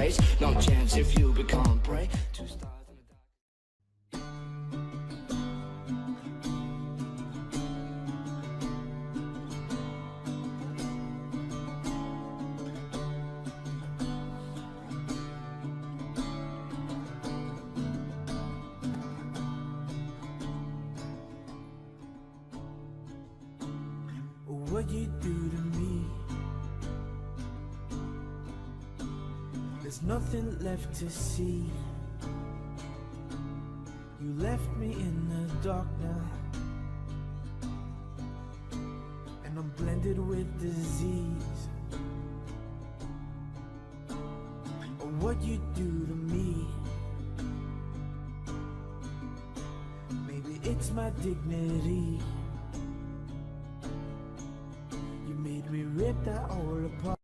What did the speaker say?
race. No chance if you become prey. Two stars in the dark. What you do to me, there's nothing left to see. You left me in the dark now, and I'm blended with disease. What you do to me, maybe it's my dignity. You made me rip that all apart.